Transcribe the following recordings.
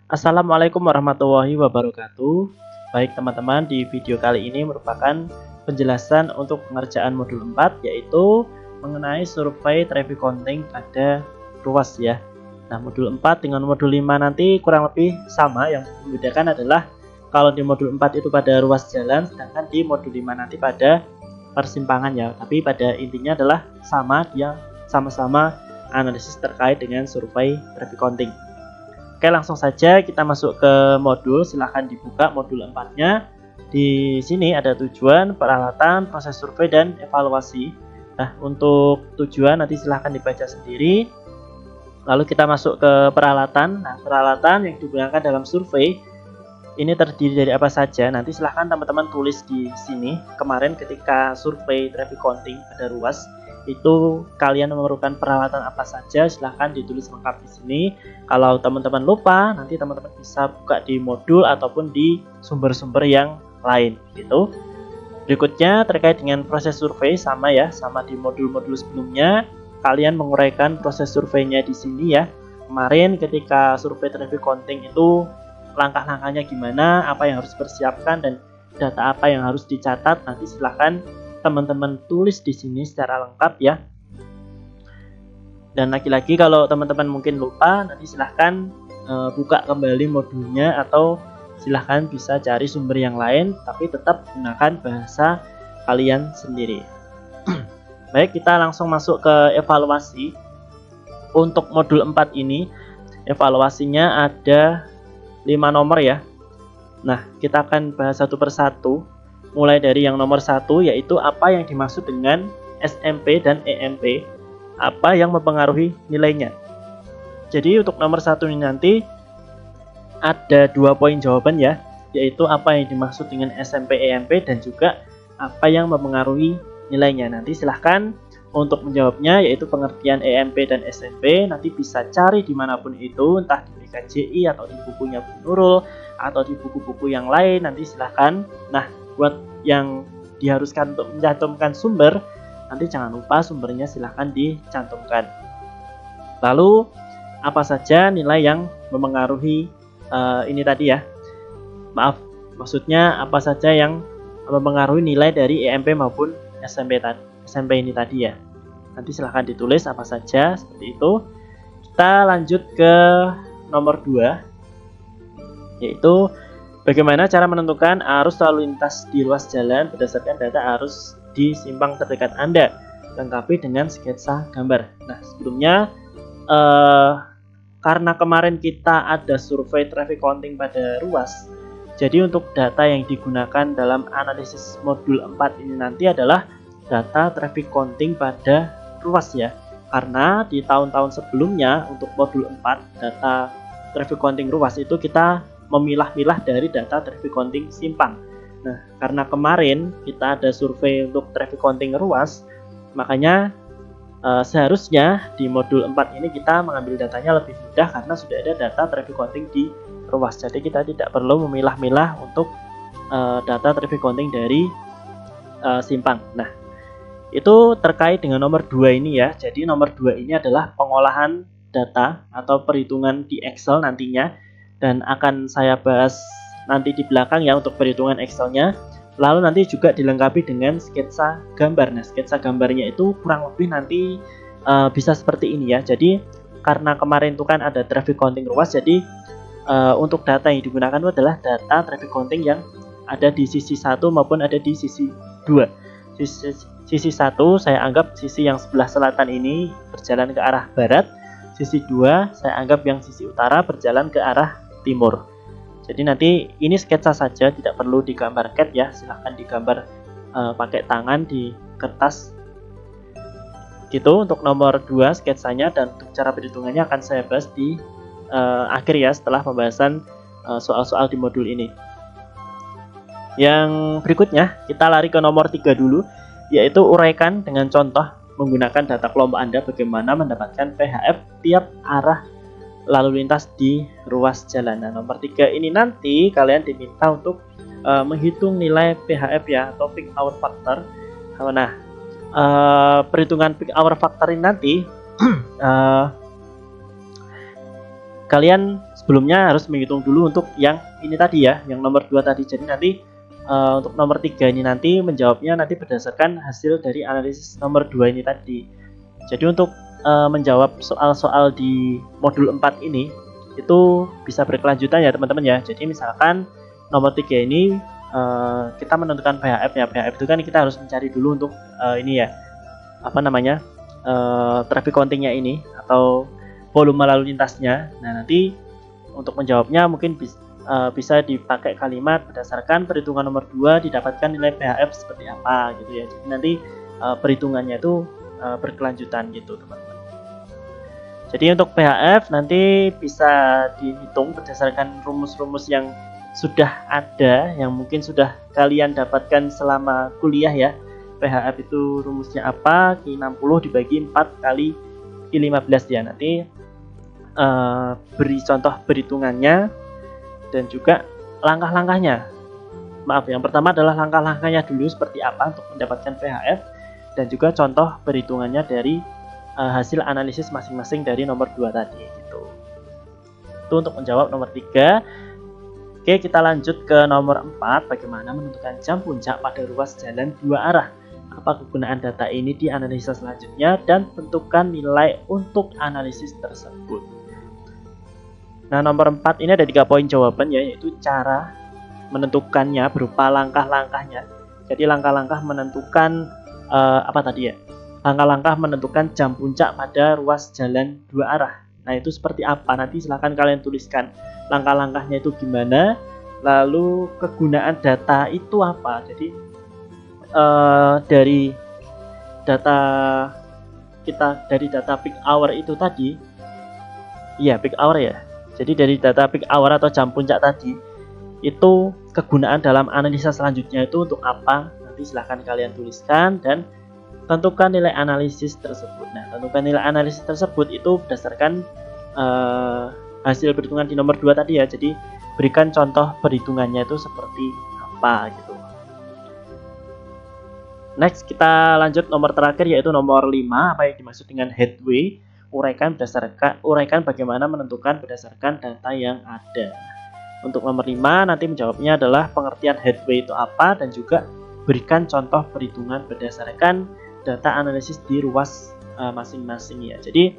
Assalamualaikum warahmatullahi wabarakatuh. Baik teman-teman, di video kali ini merupakan penjelasan untuk pengerjaan modul 4, yaitu mengenai survei traffic counting pada ruas ya. Nah, modul 4 dengan modul 5 nanti kurang lebih sama, yang membedakan adalah kalau di modul 4 itu pada ruas jalan, sedangkan di modul 5 nanti pada persimpangan ya. Tapi pada intinya adalah sama, dia sama-sama analisis terkait dengan survei traffic counting. Oke, langsung saja kita masuk ke modul. Silahkan dibuka modul 4-nya. Di sini ada tujuan, peralatan, proses survei, dan evaluasi. Nah, untuk tujuan nanti silahkan dibaca sendiri. Lalu kita masuk ke peralatan. Nah, peralatan yang digunakan dalam survei ini terdiri dari apa saja? Nanti silahkan teman-teman tulis di sini. Kemarin ketika survei traffic counting pada ruas, itu kalian memerlukan peralatan apa saja, silahkan ditulis lengkap di sini. Kalau teman-teman lupa, nanti teman-teman bisa buka di modul ataupun di sumber-sumber yang lain gitu. Berikutnya terkait dengan proses survei, sama ya, sama di modul-modul sebelumnya. Kalian menguraikan proses surveinya di sini ya. Kemarin ketika survei traffic counting itu langkah-langkahnya gimana, apa yang harus dipersiapkan, dan data apa yang harus dicatat, nanti silahkan teman-teman tulis di sini secara lengkap ya. Dan lagi-lagi kalau teman-teman mungkin lupa, nanti silahkan buka kembali modulnya atau silahkan bisa cari sumber yang lain, tapi tetap gunakan bahasa kalian sendiri. Baik, kita langsung masuk ke evaluasi. Untuk modul 4 ini, evaluasinya ada 5 nomor ya. Nah, kita akan bahas satu persatu. Mulai dari yang nomor 1, yaitu apa yang dimaksud dengan SMP dan EMP, apa yang mempengaruhi nilainya. Jadi untuk nomor 1 ini nanti ada 2 poin jawaban ya, yaitu apa yang dimaksud dengan SMP EMP dan juga apa yang mempengaruhi nilainya. Nanti silahkan untuk menjawabnya, yaitu pengertian EMP dan SMP, nanti bisa cari dimanapun itu, entah di BKJI atau di bukunya Bu Nurul atau di buku-buku yang lain, nanti silahkan. Nah, buat yang diharuskan untuk mencantumkan sumber, nanti jangan lupa sumbernya silahkan dicantumkan. Lalu apa saja nilai yang mempengaruhi ini tadi ya, maaf, maksudnya apa saja yang mempengaruhi nilai dari EMP maupun SMP ini tadi ya. Nanti silahkan ditulis apa saja seperti itu. Kita lanjut ke nomor 2, yaitu bagaimana cara menentukan arus lalu lintas di ruas jalan berdasarkan data arus di simpang terdekat Anda, lengkapi dengan sketsa gambar. Nah, sebelumnya karena kemarin kita ada survei traffic counting pada ruas, jadi untuk data yang digunakan dalam analisis modul 4 ini nanti adalah data traffic counting pada ruas ya. Karena di tahun-tahun sebelumnya untuk modul 4 data traffic counting ruas itu kita memilah-milah dari data traffic counting simpang. Nah, karena kemarin kita ada survei untuk traffic counting ruas, makanya seharusnya di modul 4 ini kita mengambil datanya lebih mudah karena sudah ada data traffic counting di ruas. Jadi kita tidak perlu memilah-milah untuk data traffic counting dari simpang. Nah, itu terkait dengan nomor 2 ini ya. Jadi nomor 2 ini adalah pengolahan data atau perhitungan di Excel nantinya, dan akan saya bahas nanti di belakang ya untuk perhitungan Excelnya. Lalu nanti juga dilengkapi dengan sketsa gambar. Nah, sketsa gambarnya itu kurang lebih nanti bisa seperti ini ya. Jadi karena kemarin itu kan ada traffic counting ruas, jadi untuk data yang digunakan itu adalah data traffic counting yang ada di sisi 1 maupun ada di sisi 2. Sisi 1 saya anggap sisi yang sebelah selatan ini berjalan ke arah barat. Sisi 2 saya anggap yang sisi utara berjalan ke arah timur. Jadi nanti ini sketsa saja, tidak perlu digambar CAD ya. Silahkan digambar pakai tangan di kertas. Gitu untuk nomor 2 sketsanya, dan untuk cara perhitungannya akan saya bahas di akhir ya, setelah pembahasan soal-soal di modul ini. Yang berikutnya kita lari ke nomor 3 dulu, yaitu uraikan dengan contoh menggunakan data kelompok Anda bagaimana mendapatkan PHF tiap arah lalu lintas di ruas jalan. Nah, nomor 3 ini nanti kalian diminta untuk menghitung nilai PHF ya, atau peak hour factor. Nah, perhitungan peak hour factor ini nanti kalian sebelumnya harus menghitung dulu untuk yang ini tadi ya, yang nomor 2 tadi. Jadi nanti untuk nomor 3 ini nanti menjawabnya nanti berdasarkan hasil dari analisis nomor 2 ini tadi. Jadi untuk menjawab soal-soal di modul 4 ini itu bisa berkelanjutan ya teman-teman ya. Jadi misalkan nomor 3 ini kita menentukan PHF ya. PHF itu kan kita harus mencari dulu untuk ini ya, apa namanya, traffic countingnya ini atau volume lalu lintasnya. Nah nanti untuk menjawabnya mungkin bisa dipakai kalimat berdasarkan perhitungan nomor 2 didapatkan nilai PHF seperti apa gitu ya. Jadi nanti perhitungannya itu berkelanjutan gitu teman-teman. Jadi untuk PHF nanti bisa dihitung berdasarkan rumus-rumus yang sudah ada, yang mungkin sudah kalian dapatkan selama kuliah ya. PHF itu rumusnya apa? Q60 dibagi 4 kali Q15 ya. Nanti beri contoh perhitungannya dan juga langkah-langkahnya. Maaf, yang pertama adalah langkah-langkahnya dulu seperti apa untuk mendapatkan PHF dan juga contoh perhitungannya dari hasil analisis masing-masing dari nomor 2 tadi gitu. Itu untuk menjawab nomor 3. Oke, kita lanjut ke nomor 4, bagaimana menentukan jam puncak pada ruas jalan 2 arah. Apa kegunaan data ini di analisa selanjutnya dan tentukan nilai untuk analisis tersebut. Nah, nomor 4 ini ada 3 poin jawaban ya, yaitu cara menentukannya berupa langkah-langkahnya. Jadi langkah-langkah menentukan apa tadi ya? Langkah-langkah menentukan jam puncak pada ruas jalan 2 arah. Nah, itu seperti apa? Nanti silahkan kalian tuliskan langkah-langkahnya itu gimana. Lalu kegunaan data itu apa? Jadi dari data kita, dari data peak hour itu tadi, iya peak hour ya. Jadi dari data peak hour atau jam puncak tadi, itu kegunaan dalam analisa selanjutnya itu untuk apa? Nanti silahkan kalian tuliskan dan tentukan nilai analisis tersebut. Nah, tentukan nilai analisis tersebut itu berdasarkan hasil perhitungan di nomor 2 tadi ya. Jadi berikan contoh perhitungannya itu seperti apa gitu. Next, kita lanjut nomor terakhir yaitu nomor 5, apa yang dimaksud dengan headway. Uraikan bagaimana menentukan berdasarkan data yang ada. Untuk nomor 5 nanti menjawabnya adalah pengertian headway itu apa dan juga berikan contoh perhitungan berdasarkan data analisis di ruas masing-masing ya. Jadi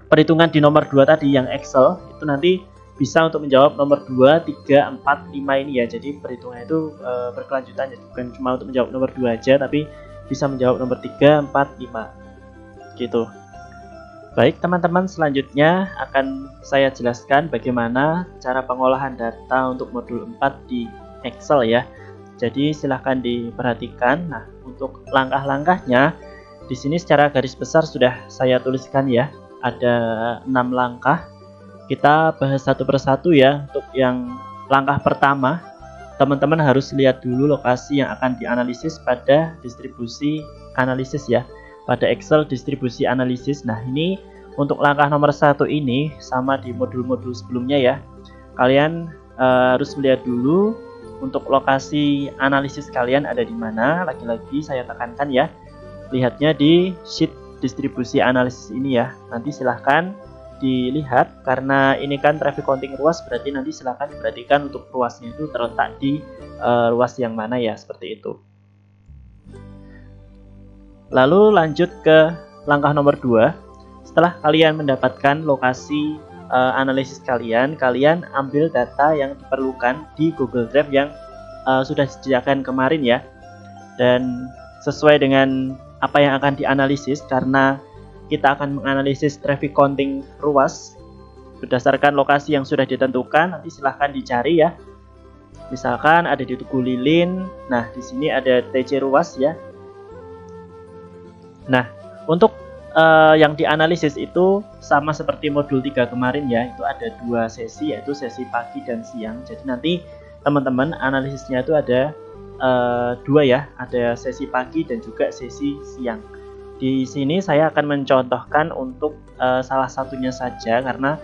perhitungan di nomor 2 tadi yang Excel itu nanti bisa untuk menjawab nomor 2, 3, 4, 5 ini ya. Jadi perhitungannya itu berkelanjutan, jadi bukan cuma untuk menjawab nomor 2 aja, tapi bisa menjawab nomor 3, 4, 5 gitu. Baik teman-teman, selanjutnya akan saya jelaskan bagaimana cara pengolahan data untuk modul 4 di Excel ya. Jadi silahkan diperhatikan. Nah, untuk langkah-langkahnya di sini secara garis besar sudah saya tuliskan ya. Ada 6 langkah. Kita bahas satu persatu ya. Untuk yang langkah pertama, teman-teman harus lihat dulu lokasi yang akan dianalisis pada distribusi analisis ya. Pada Excel distribusi analisis. Nah, ini untuk langkah nomor 1 ini sama di modul-modul sebelumnya ya. Kalian harus melihat dulu untuk lokasi analisis kalian ada di mana. Lagi-lagi saya tekankan ya, lihatnya di sheet distribusi analisis ini ya. Nanti silahkan dilihat, karena ini kan traffic counting ruas, berarti nanti silahkan diperhatikan untuk ruasnya itu terletak di ruas yang mana ya, seperti itu. Lalu lanjut ke langkah nomor 2. Setelah kalian mendapatkan lokasi analisis kalian ambil data yang diperlukan di Google Drive yang sudah disediakan kemarin ya. Dan sesuai dengan apa yang akan dianalisis, karena kita akan menganalisis traffic counting ruas berdasarkan lokasi yang sudah ditentukan, nanti silahkan dicari ya. Misalkan ada di Tugu Lilin, nah di sini ada TC ruas ya. Nah, untuk yang dianalisis itu sama seperti modul 3 kemarin ya, itu ada 2 sesi, yaitu sesi pagi dan siang. Jadi nanti teman-teman analisisnya itu ada 2 ya, ada sesi pagi dan juga sesi siang. Di sini saya akan mencontohkan untuk salah satunya saja, karena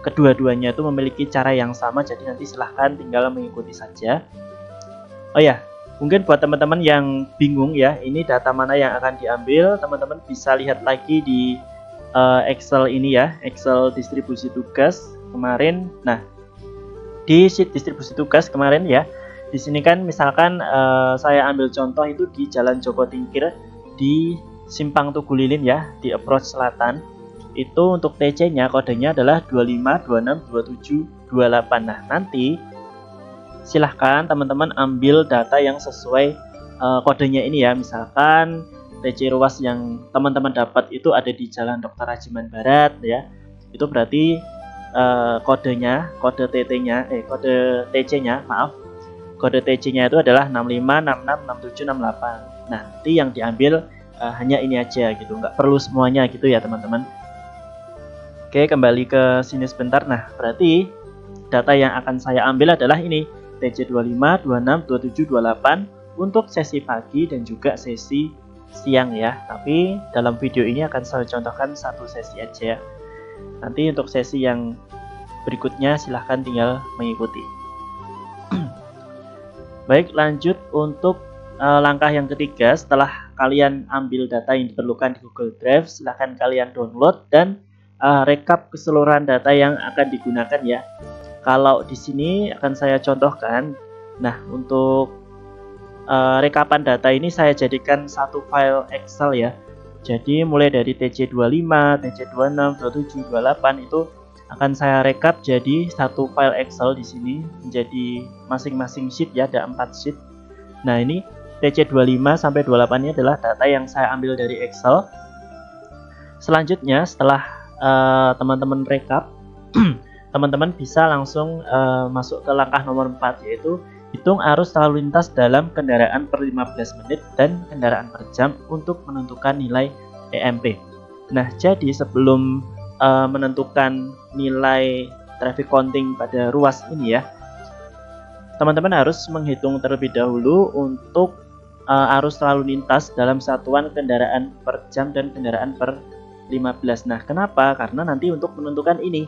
kedua-duanya itu memiliki cara yang sama, jadi nanti silahkan tinggal mengikuti saja. Oh ya, mungkin buat teman-teman yang bingung ya, ini data mana yang akan diambil, teman-teman bisa lihat lagi di Excel ini ya, Excel distribusi tugas kemarin. Nah, di sheet distribusi tugas kemarin ya, di sini kan misalkan saya ambil contoh itu di Jalan Joko Tingkir di Simpang Tugu Lilin ya, di approach selatan. Itu untuk TC-nya kodenya adalah 25, 26, 27, 28. Nah, nanti silahkan teman-teman ambil data yang sesuai kodenya ini ya. Misalkan TC ruas yang teman-teman dapat itu ada di Jalan Dr. Rajiman Barat ya. Itu berarti kodenya, kode TC-nya, maaf. Kode TC-nya itu adalah 65, 66, 67, 68. Nah, nanti yang diambil hanya ini aja gitu, nggak perlu semuanya gitu ya teman-teman. Oke, kembali ke sini sebentar. Nah, berarti data yang akan saya ambil adalah ini, TC 25, 26, 27, 28 untuk sesi pagi dan juga sesi siang ya. Tapi dalam video ini akan saya contohkan satu sesi aja. Nanti untuk sesi yang berikutnya silahkan tinggal mengikuti. Baik, lanjut untuk langkah yang ketiga. Setelah kalian ambil data yang diperlukan di Google Drive, silahkan kalian download dan rekap keseluruhan data yang akan digunakan ya. Kalau di sini akan saya contohkan. Nah, untuk rekapan data ini saya jadikan satu file Excel ya. Jadi mulai dari TC25, TC26, 27, 28 itu akan saya rekap jadi satu file Excel di sini menjadi masing-masing sheet ya, ada 4 sheet. Nah, ini TC25 sampai 28 ini adalah data yang saya ambil dari Excel. Selanjutnya setelah teman-teman rekap, teman-teman bisa langsung masuk ke langkah nomor 4, yaitu hitung arus lalu lintas dalam kendaraan per 15 menit dan kendaraan per jam untuk menentukan nilai EMP. Nah, jadi sebelum menentukan nilai traffic counting pada ruas ini ya, teman-teman harus menghitung terlebih dahulu untuk arus lalu lintas dalam satuan kendaraan per jam dan kendaraan per 15. Nah, kenapa? Karena nanti untuk menentukan ini,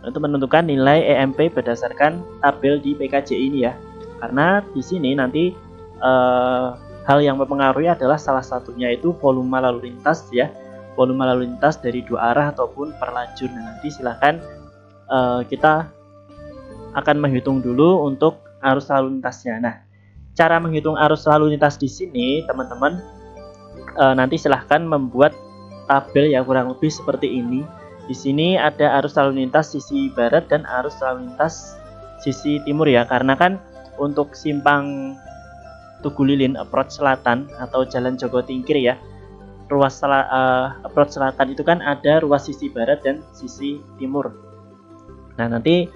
untuk menentukan nilai EMP berdasarkan tabel di PKJ ini ya. Karena di sini nanti hal yang mempengaruhi adalah salah satunya itu volume lalu lintas ya. Volume lalu lintas dari dua arah ataupun per lajur. Nah, nanti silahkan kita akan menghitung dulu untuk arus lalu lintasnya. Nah, cara menghitung arus lalu lintas di sini teman-teman nanti silahkan membuat tabel yang kurang lebih seperti ini. Di sini ada arus lalu lintas sisi barat dan arus lalu lintas sisi timur ya. Karena kan untuk simpang Tugu Lilin approach selatan atau Jalan Joko Tingkir ya, ruas approach selatan itu kan ada ruas sisi barat dan sisi timur. Nah, nanti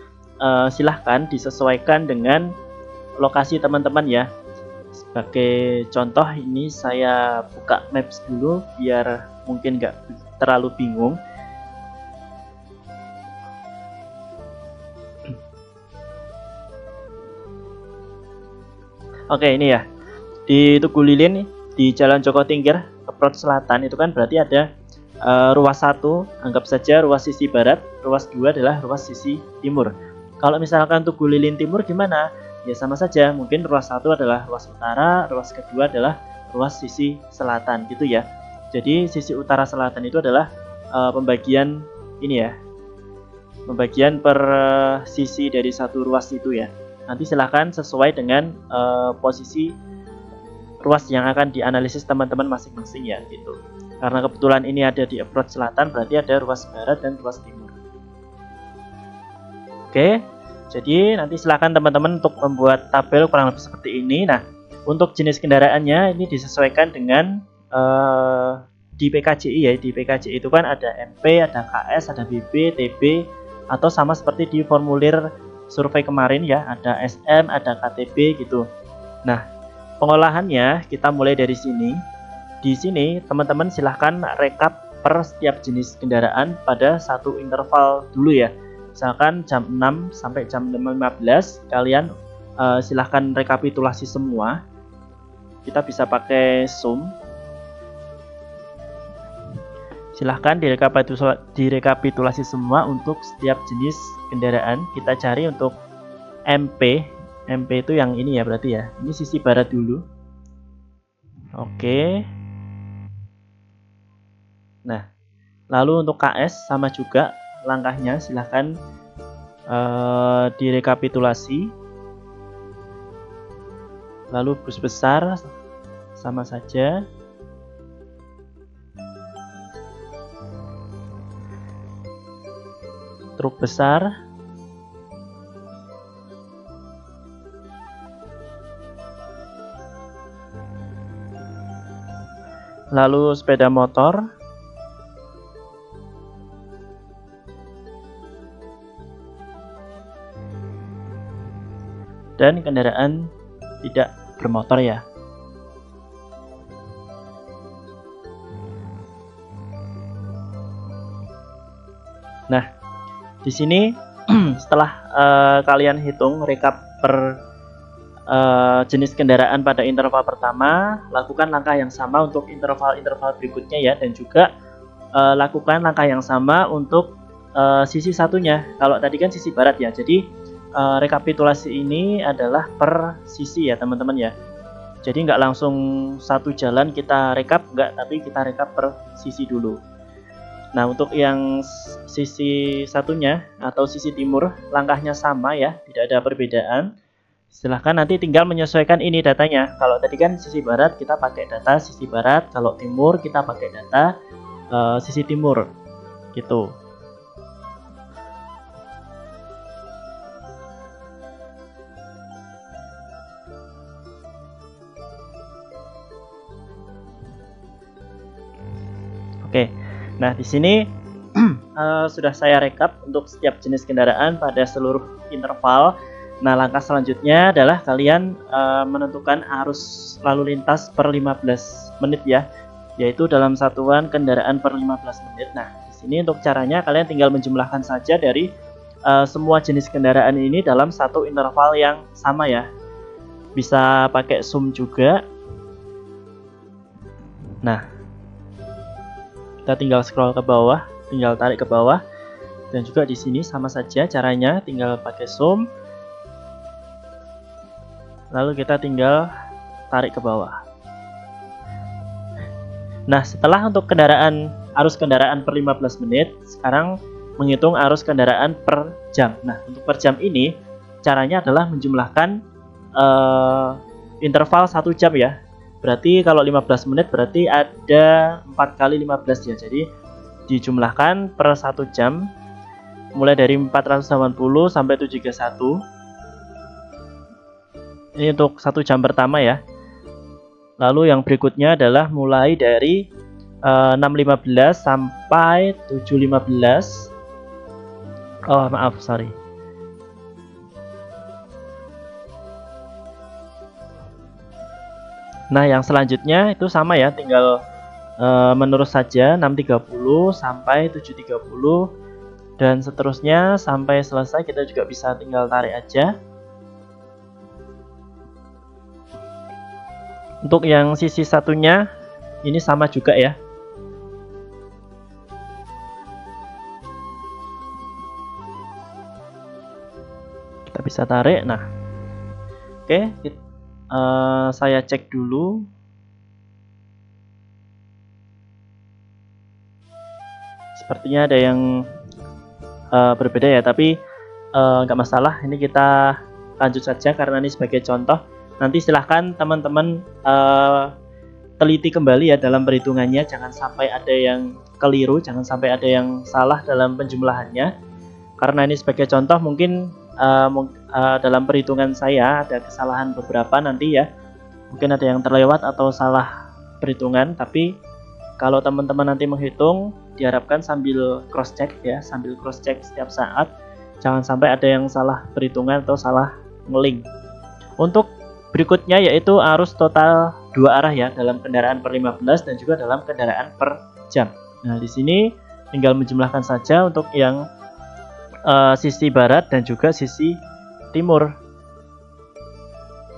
silahkan disesuaikan dengan lokasi teman-teman ya. Sebagai contoh ini saya buka maps dulu biar mungkin nggak terlalu bingung. Oke, ini ya. Di Tugu Lilin di Jalan Joko Tingkir approach selatan itu kan berarti ada ruas 1, anggap saja ruas sisi barat, ruas 2 adalah ruas sisi timur. Kalau misalkan Tugu Lilin timur gimana? Ya sama saja, mungkin ruas 1 adalah ruas utara, ruas kedua adalah ruas sisi selatan gitu ya. Jadi sisi utara selatan itu adalah pembagian ini ya. Pembagian per sisi dari satu ruas itu ya. Nanti silahkan sesuai dengan posisi ruas yang akan dianalisis teman-teman masing-masing ya gitu. Karena kebetulan ini ada di approach selatan, berarti ada ruas barat dan ruas timur. Oke, jadi nanti silahkan teman-teman untuk membuat tabel kurang lebih seperti ini. Nah, untuk jenis kendaraannya ini disesuaikan dengan di PKJI ya. Di PKJI itu kan ada MP, ada KS, ada BB, TB, atau sama seperti di formulir survei kemarin ya, ada SM, ada KTB gitu. Nah, pengolahannya kita mulai dari sini. Di sini teman-teman silahkan rekap per setiap jenis kendaraan pada satu interval dulu ya. Misalkan jam 6 sampai jam 15 kalian silahkan rekapitulasi semua. Kita bisa pakai Zoom. Silahkan direkapitulasi semua untuk setiap jenis kendaraan. Kita cari untuk MP. MP itu yang ini ya berarti ya. Ini sisi barat dulu. Oke. Nah, Lalu untuk KS sama juga langkahnya, silahkan direkapitulasi. Lalu bus besar sama saja. Truk besar. Lalu sepeda motor. Dan kendaraan tidak bermotor ya. Nah, di sini setelah kalian hitung rekap per jenis kendaraan pada interval pertama, lakukan langkah yang sama untuk interval-interval berikutnya ya, dan juga lakukan langkah yang sama untuk sisi satunya. Kalau tadi kan sisi barat ya, jadi rekapitulasi ini adalah per sisi ya teman-teman ya. Jadi nggak langsung satu jalan kita rekap, nggak, tapi kita rekap per sisi dulu. Nah, untuk yang sisi satunya atau sisi timur, langkahnya sama ya, tidak ada perbedaan. Silahkan nanti tinggal menyesuaikan ini datanya. Kalau tadi kan sisi barat, kita pakai data sisi barat. Kalau timur, kita pakai data sisi timur. Gitu. Oke, nah di sini sudah saya rekap untuk setiap jenis kendaraan pada seluruh interval. Nah, langkah selanjutnya adalah kalian menentukan arus lalu lintas per 15 menit ya, yaitu dalam satuan kendaraan per 15 menit. Nah, di sini untuk caranya kalian tinggal menjumlahkan saja dari semua jenis kendaraan ini dalam satu interval yang sama ya. Bisa pakai sum juga. Nah, kita tinggal scroll ke bawah, tinggal tarik ke bawah, dan juga di sini sama saja caranya, tinggal pakai sum, lalu kita tinggal tarik ke bawah. Nah, setelah untuk arus kendaraan per 15 menit, sekarang menghitung arus kendaraan per jam. Nah, untuk per jam ini caranya adalah menjumlahkan interval 1 jam ya. Berarti kalau 15 menit berarti ada 4 kali 15 ya. Jadi dijumlahkan per 1 jam mulai dari 480 sampai 731. Ini untuk 1 jam pertama ya. Lalu yang berikutnya adalah mulai dari 6.15 sampai 7.15. Oh, maaf, sorry. Nah, yang selanjutnya itu sama ya, tinggal menerus saja 6.30 sampai 7.30 dan seterusnya sampai selesai. Kita juga bisa tinggal tarik aja. Untuk yang sisi satunya ini sama juga ya. Kita bisa tarik. Nah, oke, saya cek dulu. Sepertinya ada yang berbeda ya, tapi nggak masalah. Ini kita lanjut saja karena ini sebagai contoh. Nanti silahkan teman-teman teliti kembali ya dalam perhitungannya. Jangan sampai ada yang keliru, jangan sampai ada yang salah dalam penjumlahannya. Karena ini sebagai contoh, mungkin dalam perhitungan saya ada kesalahan beberapa nanti ya. Mungkin ada yang terlewat atau salah perhitungan, tapi kalau teman-teman nanti menghitung, diharapkan sambil cross check ya, sambil cross check setiap saat. Jangan sampai ada yang salah perhitungan atau salah ngeling. Untuk berikutnya yaitu arus total 2 arah ya, dalam kendaraan per 15 dan juga dalam kendaraan per jam. Nah, di sini tinggal menjumlahkan saja untuk yang sisi barat dan juga sisi timur.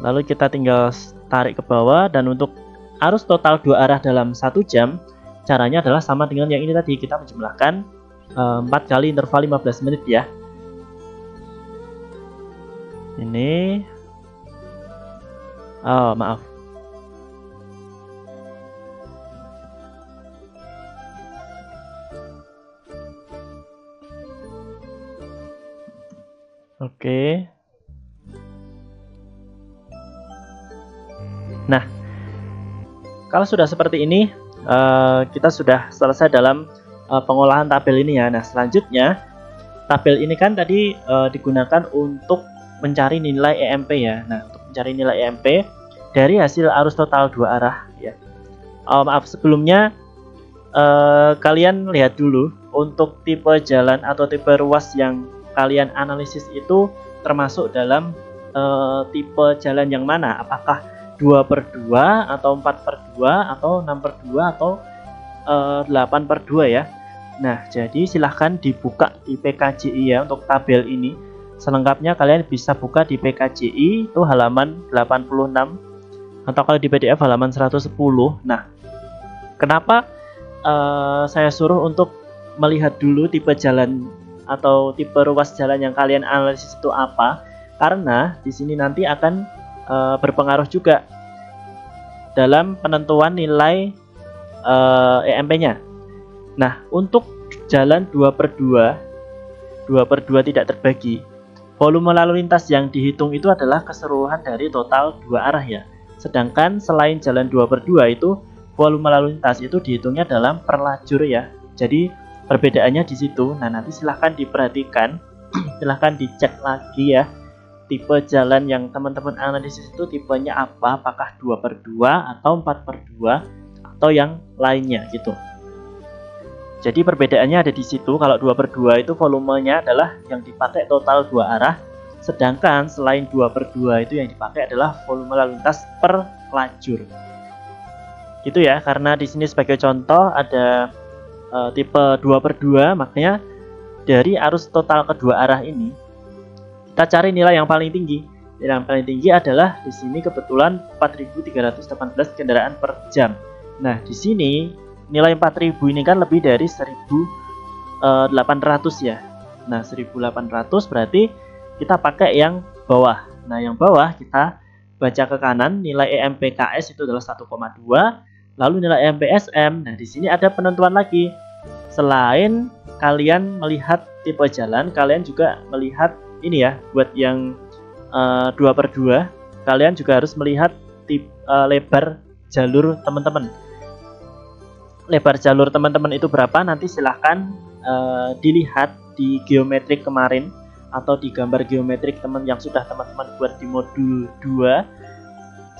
Lalu kita tinggal tarik ke bawah, dan untuk arus total 2 arah dalam 1 jam, caranya adalah sama dengan yang ini tadi, kita menjumlahkan 4 kali interval 15 menit ya. Ini maaf. Oke. Nah, kalau sudah seperti ini, kita sudah selesai dalam pengolahan tabel ini ya. Nah, selanjutnya tabel ini kan tadi digunakan untuk mencari nilai EMP ya. Nah, untuk mencari nilai EMP dari hasil arus total dua arah ya. Maaf, sebelumnya kalian lihat dulu untuk tipe jalan atau tipe ruas yang kalian analisis itu termasuk dalam tipe jalan yang mana? Apakah 2/2 atau 4/2 atau 6/2 atau 8/2 ya. Nah, jadi silahkan dibuka di PKJI ya untuk tabel ini. Selengkapnya kalian bisa buka di PKJI itu halaman 86 atau kalau di PDF halaman 110. Nah, kenapa saya suruh untuk melihat dulu tipe jalan atau tipe ruas jalan yang kalian analisis itu apa? Karena di sini nanti akan berpengaruh juga dalam penentuan nilai EMP-nya. Nah, untuk jalan 2/2 tidak terbagi, volume lalu lintas yang dihitung itu adalah keseluruhan dari total dua arah ya. Sedangkan selain jalan 2/2 itu volume lalu lintas itu dihitungnya dalam per lajur ya. Jadi perbedaannya di situ. Nah, nanti silahkan diperhatikan, silahkan dicek lagi ya. Tipe jalan yang teman-teman analisis itu tipenya apa? Apakah 2/2 atau 4/2 atau yang lainnya gitu. Jadi perbedaannya ada di situ. Kalau 2/2 itu volumenya adalah yang dipakai total dua arah. Sedangkan selain 2/2 itu yang dipakai adalah volume lalu lintas per lajur. Gitu ya, karena di sini sebagai contoh ada tipe 2/2, makanya dari arus total kedua arah ini kita cari nilai yang paling tinggi. Nilai yang paling tinggi adalah di sini kebetulan 4.318 kendaraan per jam. Nah, di sini nilai 4.000 ini kan lebih dari 1.800 ya. Nah, 1.800 berarti kita pakai yang bawah. Nah, yang bawah kita baca ke kanan, nilai EMP KS itu adalah 1,2. Lalu nilai EMP SM. Nah, di sini ada penentuan lagi. Selain kalian melihat tipe jalan, kalian juga melihat ini ya, buat yang 2/2, kalian juga harus melihat lebar jalur teman-teman. Lebar jalur teman-teman itu berapa? Nanti silahkan dilihat di geometrik kemarin atau di gambar geometrik yang sudah teman-teman buat di modul 2.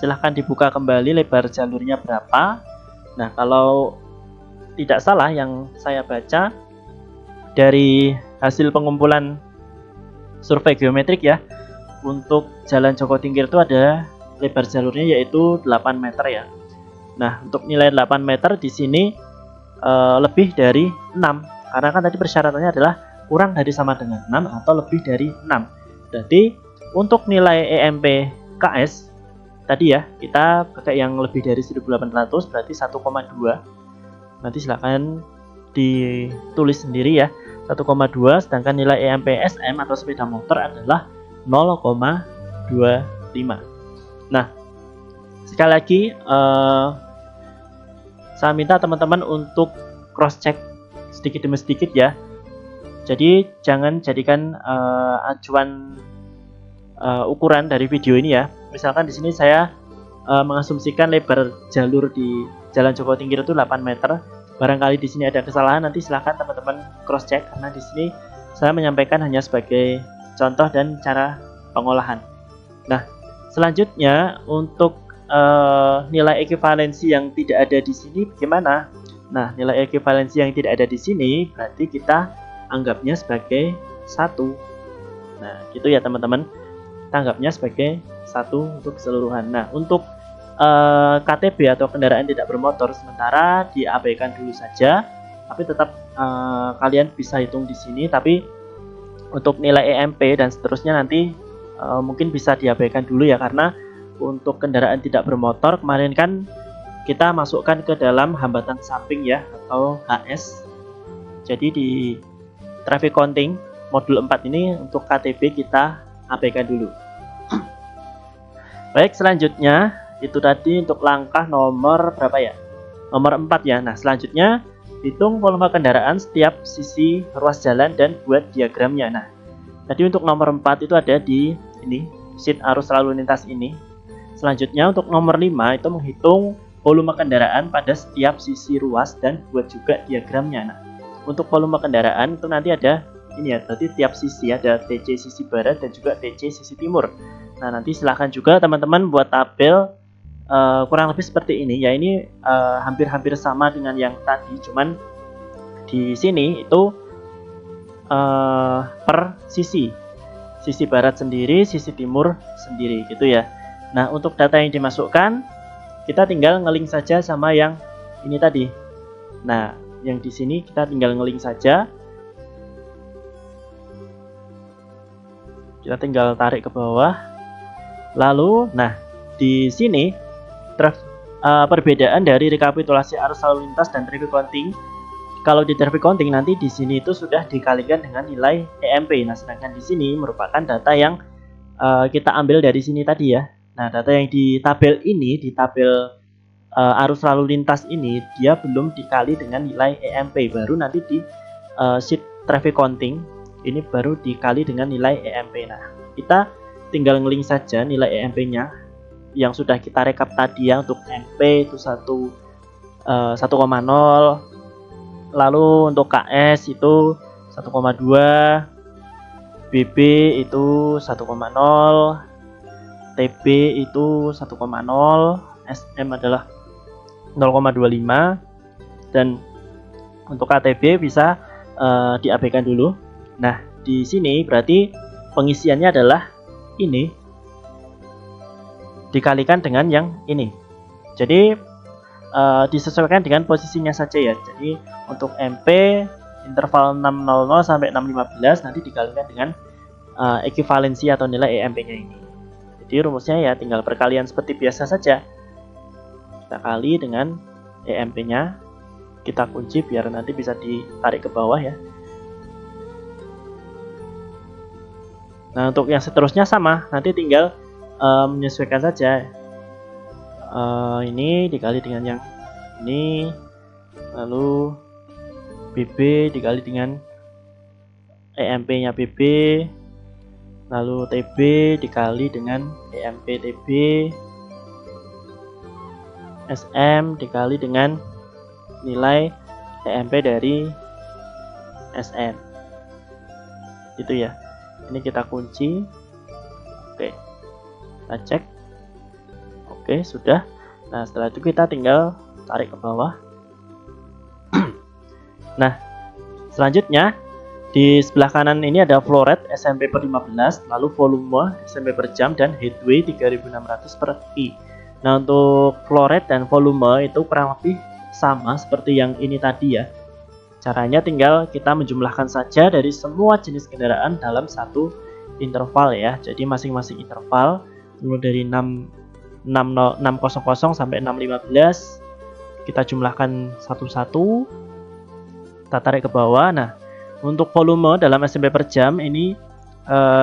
Silahkan dibuka kembali lebar jalurnya berapa. Nah, kalau tidak salah yang saya baca dari hasil pengumpulan survei geometrik ya, untuk jalan Joko Tingkir itu ada lebar jalurnya yaitu 8 meter ya. Nah, untuk nilai 8 meter di sini lebih dari 6, karena kan tadi persyaratannya adalah kurang dari sama dengan 6 atau lebih dari 6. Berarti untuk nilai EMP KS tadi ya, kita pakai yang lebih dari 1.800 berarti 1,2. Nanti silakan ditulis sendiri ya, 1,2, sedangkan nilai EMP SM atau sepeda motor adalah 0,25. Nah, sekali lagi saya minta teman-teman untuk cross check sedikit demi sedikit ya. Jadi jangan jadikan acuan ukuran dari video ini ya. Misalkan di sini saya mengasumsikan lebar jalur di Jalan Joko Tingkir itu 8 meter. Barangkali di sini ada kesalahan, nanti silahkan teman-teman cross check, karena di sini saya menyampaikan hanya sebagai contoh dan cara pengolahan. Nah, selanjutnya untuk nilai ekivalensi yang tidak ada di sini bagaimana? Nah, nilai ekivalensi yang tidak ada di sini berarti kita anggapnya sebagai 1. Nah, gitu ya teman-teman. Kita anggapnya sebagai 1 untuk keseluruhan. Nah, untuk KTB atau kendaraan tidak bermotor sementara diabaikan dulu saja, tapi tetap kalian bisa hitung di sini. Tapi untuk nilai EMP dan seterusnya nanti mungkin bisa diabaikan dulu ya, karena untuk kendaraan tidak bermotor kemarin kan kita masukkan ke dalam hambatan samping ya, atau HS. Jadi di traffic counting modul 4 ini untuk KTB kita abaikan dulu. Baik, selanjutnya itu tadi untuk langkah nomor berapa ya? Nomor 4 ya. Nah, selanjutnya hitung volume kendaraan setiap sisi ruas jalan dan buat diagramnya. Nah, Tadi untuk nomor 4 itu ada di ini, sheet arus lalu lintas ini. Selanjutnya untuk nomor 5 itu menghitung volume kendaraan pada setiap sisi ruas dan buat juga diagramnya. Nah, untuk volume kendaraan itu nanti ada ini ya, berarti tiap sisi ada TC sisi barat dan juga TC sisi timur. Nah, nanti silahkan juga teman-teman buat tabel kurang lebih seperti ini ya. Ini hampir-hampir sama dengan yang tadi, cuman di sini itu per sisi barat sendiri, sisi timur sendiri gitu ya. Nah, untuk data yang dimasukkan kita tinggal ngelink saja sama yang ini tadi. Nah, yang di sini kita tinggal ngelink saja. Kita tinggal tarik ke bawah. Lalu, nah di sini perbedaan dari rekapitulasi arus lalu lintas dan traffic counting. Kalau di traffic counting nanti di sini itu sudah dikalikan dengan nilai EMP. Nah, sedangkan di sini merupakan data yang kita ambil dari sini tadi ya. Nah, data yang di tabel ini, di tabel arus lalu lintas ini, dia belum dikali dengan nilai EMP. Baru nanti di sheet traffic counting ini baru dikali dengan nilai EMP. Nah, kita tinggal ngelink saja nilai EMP-nya yang sudah kita rekap tadi ya. Untuk MP itu 1,0, lalu untuk KS itu 1,2, BB itu 1,0, TB itu 1,0, SM adalah 0,25, dan untuk KTB bisa diabaikan dulu. Nah, di sini berarti pengisiannya adalah ini dikalikan dengan yang ini. Jadi disesuaikan dengan posisinya saja ya. Jadi untuk MP interval 600 sampai 615 nanti dikalikan dengan ekivalensi atau nilai EMP-nya ini. Jadi rumusnya ya tinggal perkalian seperti biasa saja. Kita kali dengan EMP-nya, kita kunci biar nanti bisa ditarik ke bawah ya. Nah, untuk yang seterusnya sama, nanti tinggal menyesuaikan saja. Ini dikali dengan yang ini, lalu BB dikali dengan EMP-nya BB, lalu TB dikali dengan EMP TB, SM dikali dengan nilai EMP dari SM. Itu ya. Ini kita kunci. Oke. Kita cek. Oke, sudah. Nah, setelah itu kita tinggal tarik ke bawah. Nah, selanjutnya di sebelah kanan ini ada flow rate SMP per 15, lalu volume SMP per jam, dan headway 3600 per I. Nah, untuk flow rate dan volume itu kurang lebih sama seperti yang ini tadi ya. Caranya tinggal kita menjumlahkan saja dari semua jenis kendaraan dalam satu interval ya. Jadi masing-masing interval mulai dari 600 sampai 615 kita jumlahkan satu-satu. Kita tarik ke bawah. Nah, untuk volume dalam SMP per jam ini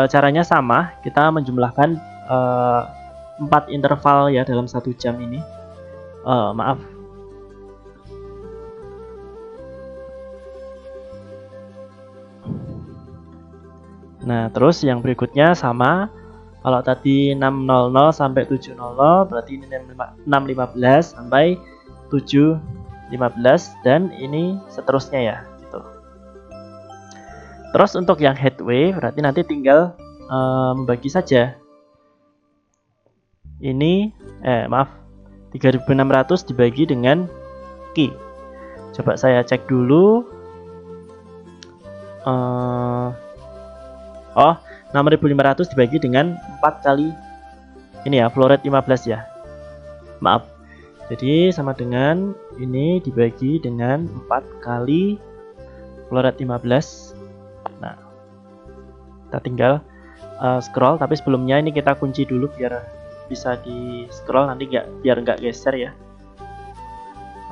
caranya sama. Kita menjumlahkan 4 interval ya dalam 1 jam ini. Maaf. Nah, terus yang berikutnya sama. Kalau tadi 600 sampai 700 berarti ini 615 sampai 715, dan ini seterusnya ya gitu. Terus untuk yang headway berarti nanti tinggal membagi saja. Ini 3600 dibagi dengan Q. Coba saya cek dulu. 6500 dibagi dengan 4 kali ini ya, flow rate 15 ya. Maaf. Jadi sama dengan ini dibagi dengan 4 kali flow rate 15. Nah, kita tinggal scroll, tapi sebelumnya ini kita kunci dulu biar bisa di scroll nanti biar nggak geser ya.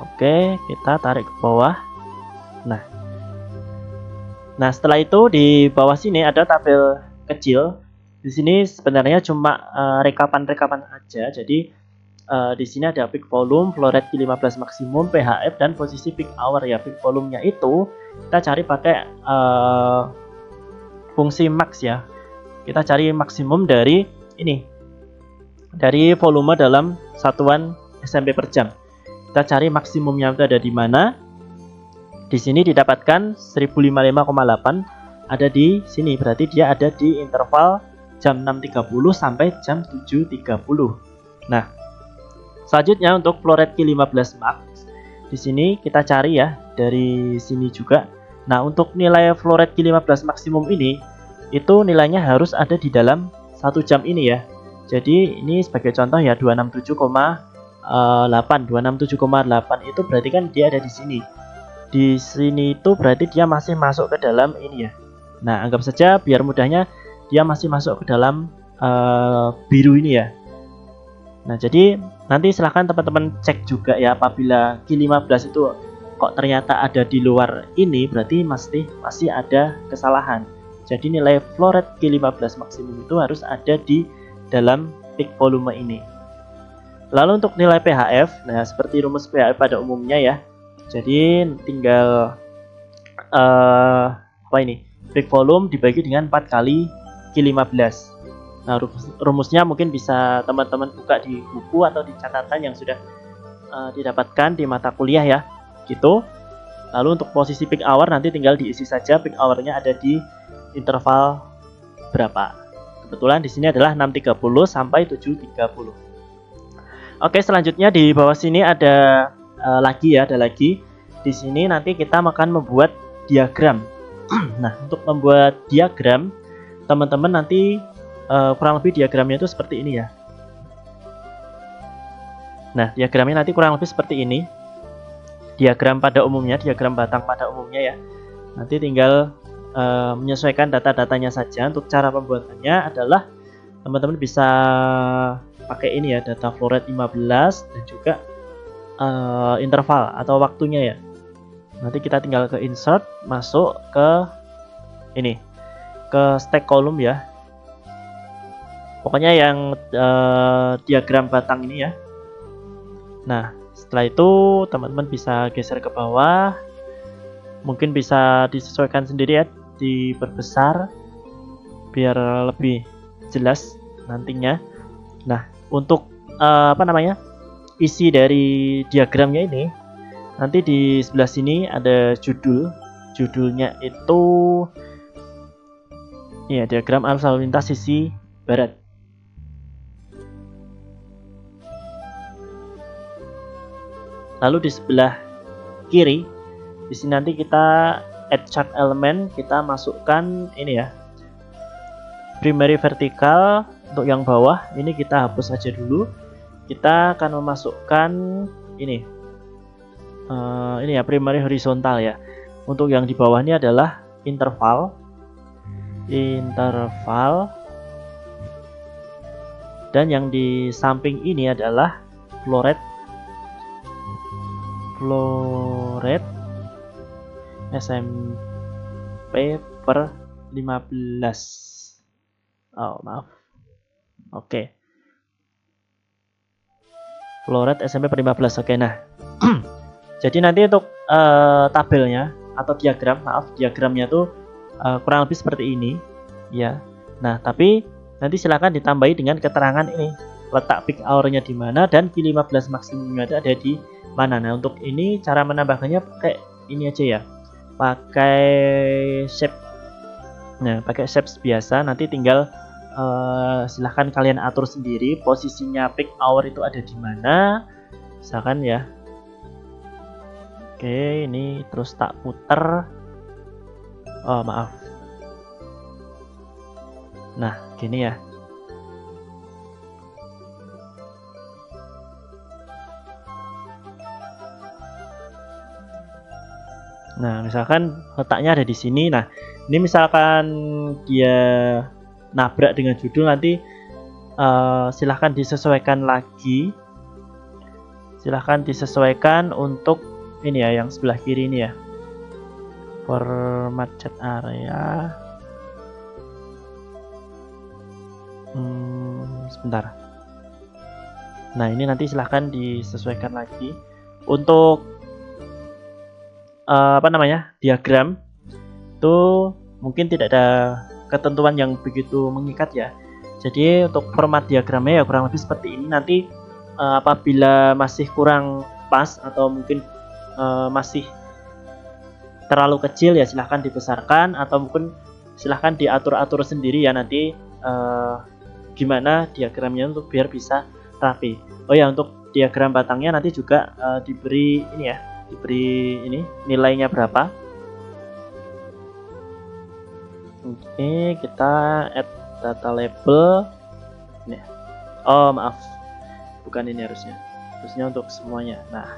Oke, kita tarik ke bawah. Nah, setelah itu di bawah sini ada tabel kecil. Di sini sebenarnya cuma rekapan-rekapan aja. Jadi di sini ada peak volume, flow rate 15 maksimum, PHF, dan posisi peak hour ya. Peak volumenya itu kita cari pakai fungsi max ya. Kita cari maksimum dari ini, dari volume dalam satuan SMP per jam. Kita cari maksimumnya itu ada di mana. Di sini didapatkan 1055,8 ada di sini, berarti dia ada di interval jam 6.30 sampai jam 7.30. Nah, selanjutnya untuk flow rate Q15 max di sini kita cari ya dari sini juga. Nah, untuk nilai flow rate Q15 maksimum ini itu nilainya harus ada di dalam 1 jam ini ya. Jadi ini sebagai contoh ya 267,8 itu berarti kan dia ada di sini. Di sini itu berarti dia masih masuk ke dalam ini ya. Nah, anggap saja biar mudahnya dia masih masuk ke dalam biru ini ya. Nah, jadi nanti silahkan teman-teman cek juga ya, apabila Q15 itu kok ternyata ada di luar ini, berarti masih ada kesalahan. Jadi nilai flow rate Q15 maksimum itu harus ada di dalam peak volume ini. Lalu untuk nilai PHF, nah seperti rumus PHF pada umumnya ya. Jadi tinggal peak volume dibagi dengan 4 kali Q15. Nah, rumusnya mungkin bisa teman-teman buka di buku atau di catatan yang sudah didapatkan di mata kuliah ya, gitu. Lalu untuk posisi peak hour nanti tinggal diisi saja peak hour-nya ada di interval berapa. Kebetulan di sini adalah 6.30 sampai 7.30. Oke, selanjutnya di bawah sini ada lagi. Di sini nanti kita akan membuat diagram. Nah, untuk membuat diagram, teman-teman nanti kurang lebih diagramnya itu seperti ini ya. Nah, diagramnya nanti kurang lebih seperti ini. Diagram pada umumnya, diagram batang pada umumnya ya. Nanti tinggal menyesuaikan data-datanya saja. Untuk cara pembuatannya adalah teman-teman bisa pakai ini ya, data flow rate 15 dan juga interval atau waktunya ya. Nanti kita tinggal ke insert, masuk ke ini, ke stack column ya. Pokoknya yang diagram batang ini ya. Nah, setelah itu teman-teman bisa geser ke bawah. Mungkin bisa disesuaikan sendiri ya, diperbesar biar lebih jelas nantinya. Nah, untuk isi dari diagramnya ini, nanti di sebelah sini ada judulnya itu ya, diagram arus lalu lintas sisi barat. Lalu di sebelah kiri, di sini nanti kita add chart element, kita masukkan ini ya, primary vertikal. Untuk yang bawah ini kita hapus saja dulu. Kita akan memasukkan ini ya, primary horizontal ya. Untuk yang di bawah ini adalah interval, dan yang di samping ini adalah flow rate SMP per 15. Oh, maaf. Oke. Flow rate SMP per 15. Oke, nah. Jadi nanti untuk tabelnya atau diagramnya tuh kurang lebih seperti ini ya. Nah, tapi nanti silakan ditambahi dengan keterangan ini, letak peak hour-nya di mana dan Q15 maksimumnya itu ada di mana. Nah, untuk ini cara menambahkannya pakai ini aja ya, pakai shape. Nah, pakai shape biasa, nanti tinggal silahkan kalian atur sendiri posisinya peak hour itu ada di mana, misalkan ya. Oke, ini terus tak puter. Oh, maaf. Nah, gini ya. Nah, misalkan letaknya ada di sini. Nah, ini misalkan dia nabrak dengan judul, nanti silahkan disesuaikan lagi. Silahkan disesuaikan untuk ini ya, yang sebelah kiri ini ya. Format chat area. Sebentar. Nah, ini nanti silahkan disesuaikan lagi. Untuk diagram itu mungkin tidak ada ketentuan yang begitu mengikat ya. Jadi untuk format diagramnya ya kurang lebih seperti ini. Nanti apabila masih kurang pas atau mungkin masih terlalu kecil ya silahkan dibesarkan, atau mungkin silahkan diatur-atur sendiri ya nanti gimana diagramnya untuk biar bisa rapi. Oh ya, untuk diagram batangnya nanti juga diberi ini ya, diberi ini nilainya berapa. Oke, kita add data label. Ini. Oh maaf, bukan ini harusnya untuk semuanya. Nah,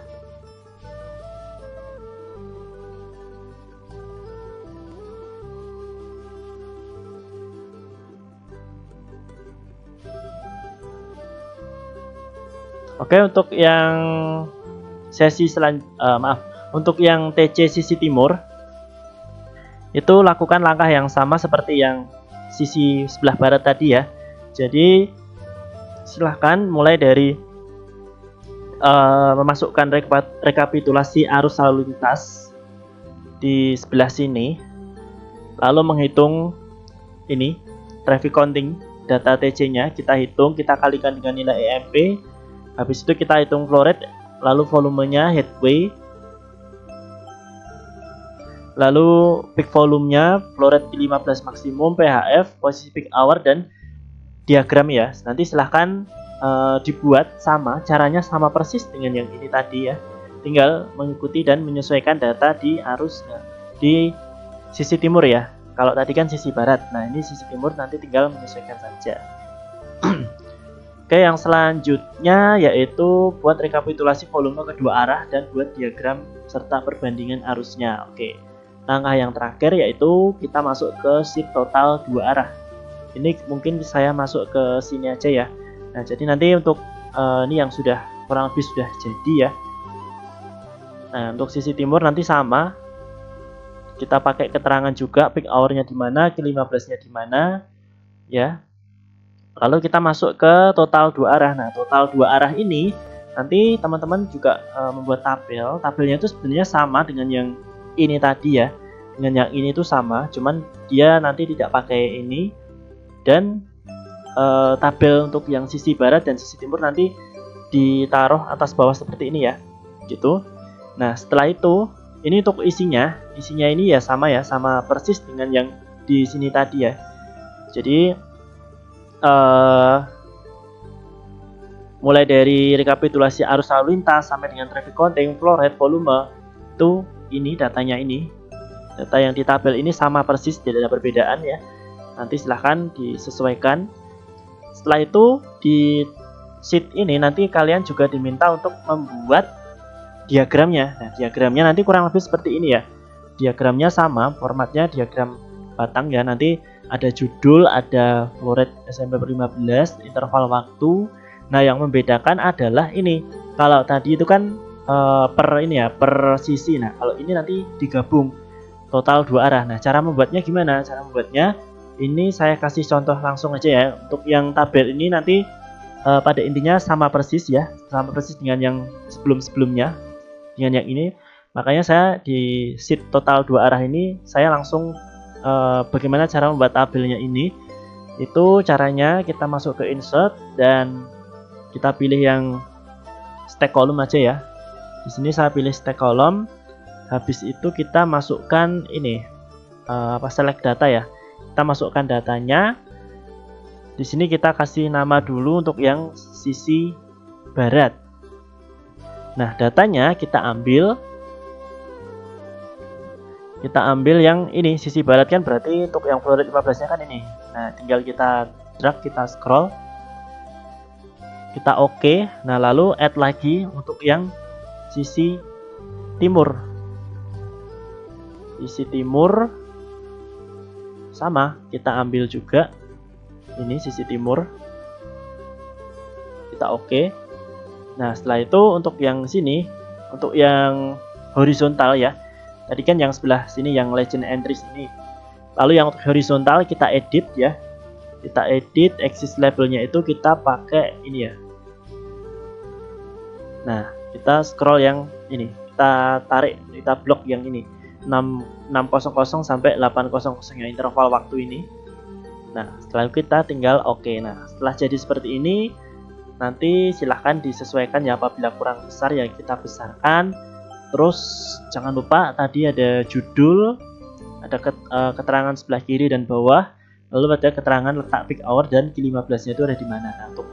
oke, untuk yang sesi untuk yang TC sisi timur itu lakukan langkah yang sama seperti yang sisi sebelah barat tadi ya. Jadi silahkan mulai dari memasukkan rekapitulasi arus lalu lintas di sebelah sini, lalu menghitung ini traffic counting data TC-nya, kita hitung, kita kalikan dengan nilai EMP. Habis itu kita hitung flow rate, lalu volumenya, headway, lalu peak volumenya, flow rate 15 maksimum, PHF, posisi peak hour, dan diagram ya. Nanti silahkan dibuat sama, caranya sama persis dengan yang ini tadi ya. Tinggal mengikuti dan menyesuaikan data di arus di sisi timur ya. Kalau tadi kan sisi barat, nah ini sisi timur, nanti tinggal menyesuaikan saja. Oke, yang selanjutnya yaitu buat rekapitulasi volume kedua arah dan buat diagram serta perbandingan arusnya. Oke, langkah yang terakhir yaitu kita masuk ke sheet total dua arah. Ini mungkin saya masuk ke sini aja ya. Nah, jadi nanti untuk ini yang sudah kurang lebih sudah jadi ya. Nah, untuk sisi timur nanti sama. Kita pakai keterangan juga peak hour-nya di mana, Q15-nya di mana ya. Lalu kita masuk ke total dua arah. Nah, total dua arah ini nanti teman-teman juga membuat tabel. Tabelnya itu sebenarnya sama dengan yang ini tadi ya. Dengan yang ini itu sama, cuman dia nanti tidak pakai ini. Dan tabel untuk yang sisi barat dan sisi timur nanti ditaruh atas bawah seperti ini ya. Gitu. Nah, setelah itu ini untuk isinya ini ya sama persis dengan yang di sini tadi ya. Jadi mulai dari rekapitulasi arus lalu lintas sampai dengan traffic counting, flow rate, volume, itu ini datanya ini. Data yang di tabel ini sama persis, tidak ada perbedaan ya. Nanti silahkan disesuaikan. Setelah itu di sheet ini nanti kalian juga diminta untuk membuat diagramnya. Nah, diagramnya nanti kurang lebih seperti ini ya. Diagramnya sama, formatnya diagram batang ya. Nanti ada judul, ada flow rate SMP per 15, interval waktu. Nah, yang membedakan adalah ini. Kalau tadi itu kan per sisi. Nah, kalau ini nanti digabung total dua arah. Nah, cara membuatnya gimana? Cara membuatnya ini saya kasih contoh langsung aja ya. Untuk yang tabel ini nanti pada intinya sama persis ya, sama persis dengan yang sebelum-sebelumnya, dengan yang ini. Makanya saya di sheet total dua arah ini saya langsung bagaimana cara membuat tabelnya ini. Itu caranya kita masuk ke insert dan kita pilih yang stack column aja ya. Di sini saya pilih stack column. Habis itu kita masukkan ini select data ya. Kita masukkan datanya. Di sini kita kasih nama dulu untuk yang sisi barat. Nah, datanya kita ambil yang ini sisi barat kan, berarti untuk yang flow rate 15-nya kan ini. Nah, tinggal kita drag, kita scroll. Kita oke. Nah, lalu add lagi untuk yang sisi timur. Sisi timur sama, kita ambil juga ini sisi timur, kita oke. Nah, setelah itu untuk yang sini, untuk yang horizontal ya, tadi kan yang sebelah sini yang legend entries ini. Lalu yang untuk horizontal kita edit ya, kita edit axis labelnya itu kita pakai ini ya. Nah, kita scroll yang ini, kita tarik, kita blok yang ini 600 sampai 800 yang interval waktu ini. Nah, setelah itu kita tinggal oke. Nah, setelah jadi seperti ini, nanti silahkan disesuaikan ya, apabila kurang besar ya kita besarkan. Terus jangan lupa tadi ada judul, ada keterangan sebelah kiri dan bawah, lalu ada keterangan letak peak hour dan Q15 nya itu ada di mana. Nah, untuk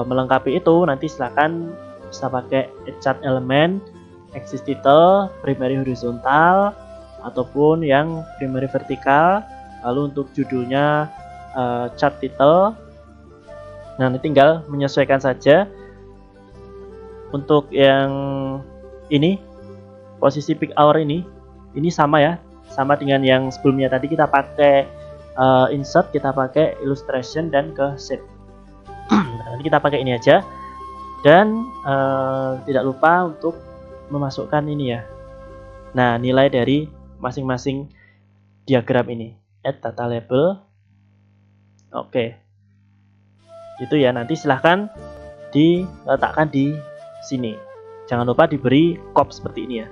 melengkapi itu nanti silahkan bisa pakai chart element, axis title, primary horizontal, ataupun yang primary vertikal. Lalu untuk judulnya chart title. Nah, nanti tinggal menyesuaikan saja. Untuk yang ini posisi peak hour ini sama ya, sama dengan yang sebelumnya tadi. Kita pakai insert, kita pakai illustration dan ke shape. Nah, nanti kita pakai ini aja. Dan tidak lupa untuk memasukkan ini ya. Nah, nilai dari masing-masing diagram ini. Add data label. Oke. Itu ya, nanti silahkan diletakkan di sini. Jangan lupa diberi cop seperti ini ya.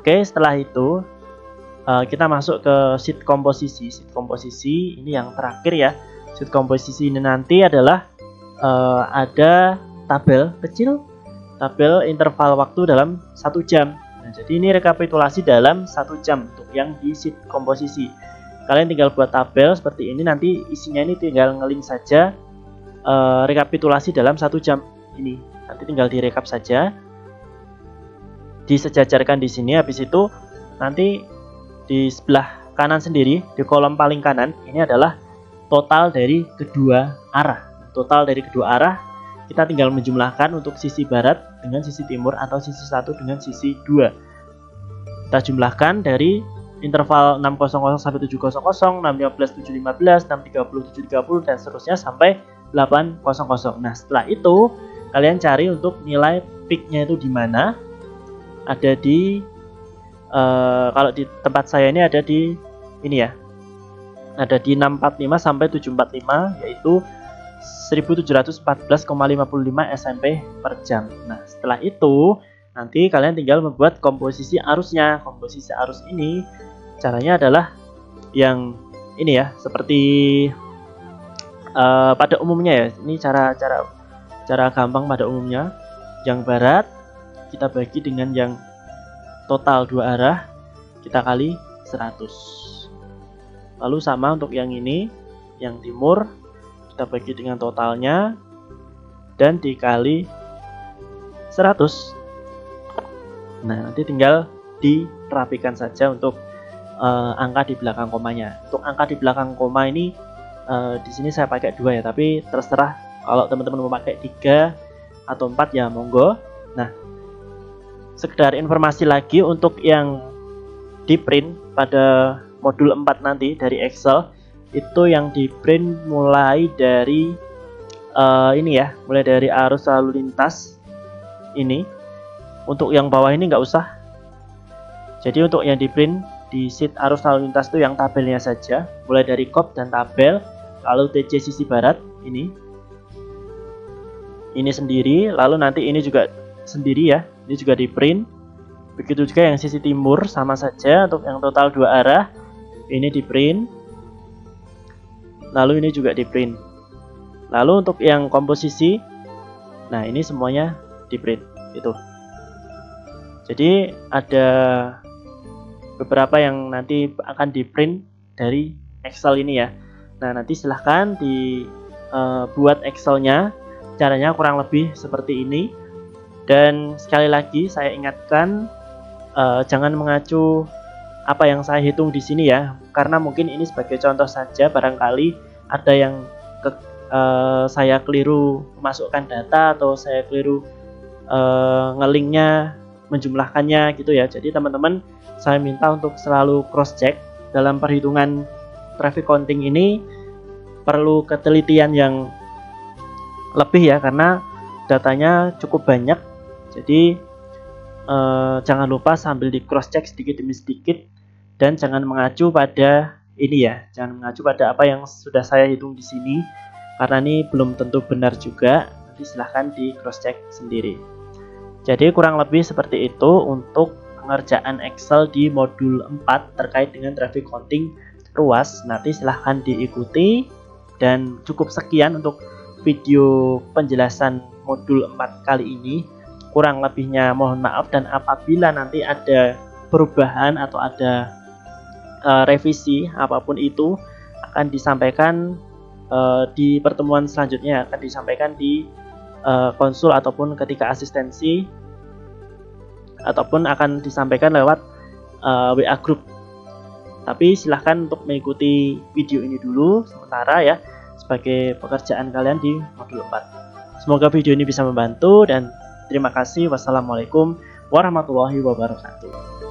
Oke, setelah itu kita masuk ke sheet komposisi. Sheet komposisi ini yang terakhir ya. Sheet komposisi ini nanti adalah ada tabel kecil, tabel interval waktu dalam 1 jam. Nah, jadi ini rekapitulasi dalam 1 jam untuk yang di sheet komposisi. Kalian tinggal buat tabel seperti ini, nanti isinya ini tinggal ngelink saja rekapitulasi dalam 1 jam ini. Nanti tinggal direkap saja, disejajarkan di sini. Habis itu nanti di sebelah kanan sendiri, di kolom paling kanan, ini adalah total dari kedua arah. Total dari kedua arah kita tinggal menjumlahkan untuk sisi barat dengan sisi timur atau sisi 1 dengan sisi 2. Kita jumlahkan dari interval 600 sampai 700, 615 715, 630 730 dan seterusnya sampai 800. Nah, setelah itu kalian cari untuk nilai peak-nya itu di mana. Ada di kalau di tempat saya ini ada di ini ya. Ada di 645 sampai 745, yaitu 1714,55 SMP per jam. Nah, setelah itu nanti kalian tinggal membuat komposisi arusnya. Komposisi arus ini caranya adalah yang ini ya, seperti pada umumnya ya. Ini cara gampang pada umumnya. Yang barat kita bagi dengan yang total 2 arah, kita kali 100. Lalu sama untuk yang ini, yang timur kita bagi dengan totalnya dan dikali 100. Nah, nanti tinggal dirapikan saja untuk angka di belakang komanya. Untuk angka di belakang koma ini di sini saya pakai 2 ya, tapi terserah kalau teman-teman mau pakai 3 atau 4 ya monggo. Nah, sekedar informasi lagi untuk yang di print pada modul 4 nanti dari Excel, itu yang di print mulai dari ini ya, mulai dari arus lalu lintas ini. Untuk yang bawah ini nggak usah. Jadi untuk yang di print di sheet arus lalu lintas itu yang tabelnya saja, mulai dari kop dan tabel, lalu TC sisi barat ini sendiri, lalu nanti ini juga sendiri ya, ini juga di print. Begitu juga yang sisi timur sama saja, untuk yang total 2 arah ini di print, lalu ini juga di print. Lalu untuk yang komposisi, nah ini semuanya di print itu. Jadi ada beberapa yang nanti akan di print dari Excel ini ya. Nah, nanti silahkan dibuat Excelnya. Caranya kurang lebih seperti ini. Dan sekali lagi saya ingatkan, jangan mengacu apa yang saya hitung di sini ya, karena mungkin ini sebagai contoh saja, barangkali ada yang saya keliru memasukkan data atau saya keliru ngelinknya, menjumlahkannya gitu ya. Jadi teman-teman, saya minta untuk selalu cross check dalam perhitungan traffic counting ini. Perlu ketelitian yang lebih ya, karena datanya cukup banyak. Jadi jangan lupa sambil di cross check sedikit demi sedikit, dan jangan mengacu pada ini ya, jangan mengacu pada apa yang sudah saya hitung di sini, karena ini belum tentu benar juga. Nanti silahkan di cross check sendiri. Jadi kurang lebih seperti itu untuk pengerjaan Excel di modul 4 terkait dengan traffic counting ruas, nanti silahkan diikuti. Dan cukup sekian untuk video penjelasan modul 4 kali ini. Kurang lebihnya mohon maaf, dan apabila nanti ada perubahan atau ada revisi apapun itu akan disampaikan di pertemuan selanjutnya, akan disampaikan di konsul ataupun ketika asistensi, ataupun akan disampaikan lewat WA group. Tapi silahkan untuk mengikuti video ini dulu sementara ya, sebagai pekerjaan kalian di modul 4. Semoga video ini bisa membantu, dan terima kasih. Wassalamualaikum warahmatullahi wabarakatuh.